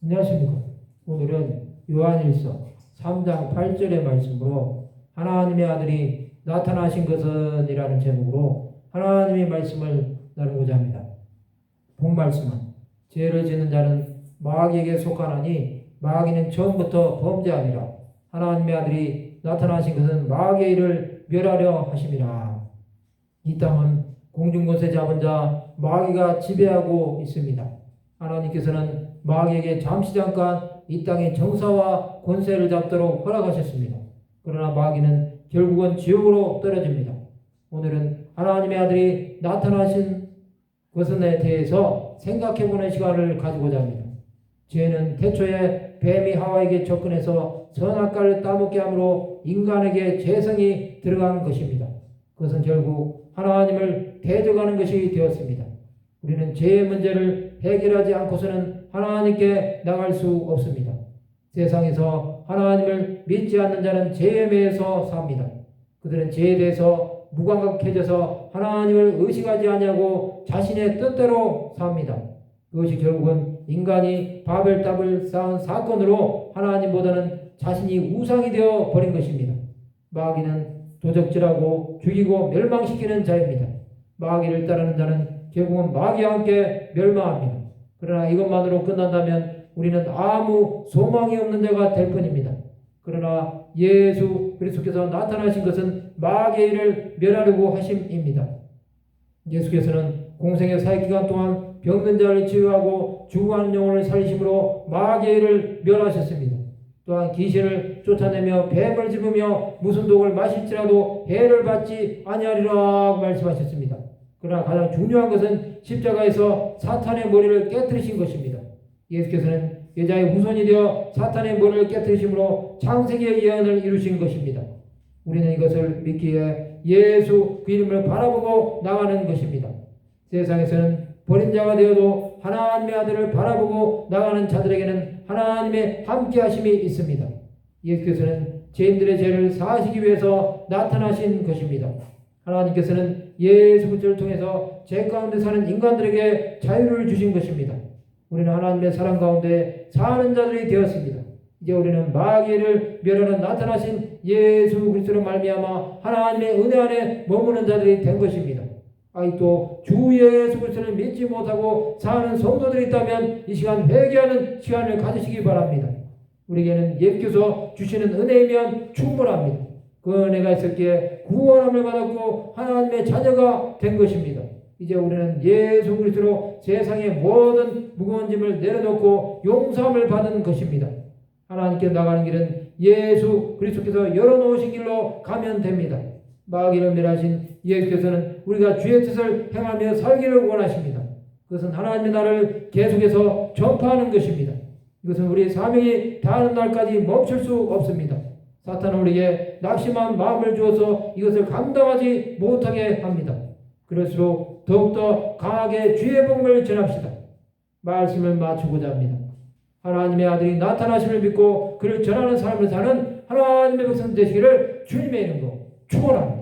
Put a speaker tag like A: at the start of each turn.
A: 안녕하십니까. 오늘은 요한일서 3장 8절의 말씀으로 하나님의 아들이 나타나신 것은 이라는 제목으로 하나님의 말씀을 나누고자 합니다. 본 말씀은 죄를 짓는 자는 마귀에게 속하나니 마귀는 처음부터 범죄하니라. 하나님의 아들이 나타나신 것은 마귀의 일을 멸하려 하심이라. 이 땅은 공중권세 잡은 자 마귀가 지배하고 있습니다. 하나님께서는 마귀에게 잠시 잠깐 이 땅의 정사와 권세를 잡도록 허락하셨습니다. 그러나 마귀는 결국은 지옥으로 떨어집니다. 오늘은 하나님의 아들이 나타나신 것에 대해서 생각해보는 시간을 가지고자 합니다. 죄는 태초에 뱀이 하와에게 접근해서 선악과를 따먹게 함으로 인간에게 죄성이 들어간 것입니다. 그것은 결국 하나님을 대적하는 것이 되었습니다. 우리는 죄의 문제를 해결하지 않고서는 하나님께 나갈 수 없습니다. 세상에서 하나님을 믿지 않는 자는 죄에 매여서 삽니다. 그들은 죄에 대해서 무감각해져서 하나님을 의식하지 아니하고 자신의 뜻대로 삽니다. 그것이 결국은 인간이 바벨탑을 쌓은 사건으로 하나님보다는 자신이 우상이 되어 버린 것입니다. 마귀는 도적질하고 죽이고 멸망시키는 자입니다. 마귀를 따르는 자는 결국은 마귀와 함께 멸망합니다. 그러나 이것만으로 끝난다면 우리는 아무 소망이 없는 자가 될 뿐입니다. 그러나 예수 그리스도께서 나타나신 것은 마귀의 일을 멸하려고 하심입니다. 예수께서는 공생의 사역기간 동안 병든 자를 치유하고 죽어가는 영혼을 살리심으로 마귀의 일을 멸하셨습니다. 또한 귀신을 쫓아내며 뱀을 집으며 무슨 독을 마실지라도 해를 받지 아니하리라 말씀하셨습니다. 그러나 가장 중요한 것은 십자가에서 사탄의 머리를 깨뜨리신 것입니다. 예수께서는 여자의 후손이 되어 사탄의 머리를 깨뜨리심으로 창세기의 예언을 이루신 것입니다. 우리는 이것을 믿기에 예수 그 이름을 바라보고 나가는 것입니다. 세상에서는 버린 자가 되어도 하나님의 아들을 바라보고 나가는 자들에게는 하나님의 함께하심이 있습니다. 예수께서는 죄인들의 죄를 사하시기 위해서 나타나신 것입니다. 하나님께서는 예수 그리스도를 통해서 죄 가운데 사는 인간들에게 자유를 주신 것입니다. 우리는 하나님의 사랑 가운데 사는 자들이 되었습니다. 이제 우리는 마귀를 멸하는 나타나신 예수 그리스도로 말미암아 하나님의 은혜 안에 머무는 자들이 된 것입니다. 또 주 예수 그리스도를 믿지 못하고 사는 성도들이 있다면 이 시간 회개하는 시간을 가지시기 바랍니다. 우리에게는 예수께서 주시는 은혜이면 충분합니다. 그 은혜가 있었기에 구원함을 받았고 하나님의 자녀가 된 것입니다. 이제 우리는 예수 그리스도로 세상의 모든 무거운 짐을 내려놓고 용서함을 받은 것입니다. 하나님께 나가는 길은 예수 그리스도께서 열어놓으신 길로 가면 됩니다. 마귀를 멸하신 예수께서는 우리가 주의 뜻을 행하며 살기를 원하십니다. 그것은 하나님의 나라를 계속해서 전파하는 것입니다. 이것은 우리의 사명이 다하는 날까지 멈출 수 없습니다. 사탄은 우리에게 낙심한 마음을 주어서 이것을 감당하지 못하게 합니다. 그럴수록 더욱더 강하게 주의 복음을 전합시다. 말씀을 마치고자 합니다. 하나님의 아들이 나타나심을 믿고 그를 전하는 삶을 사는 하나님의 백성 되시기를 주님의 이름으로 축원합니다.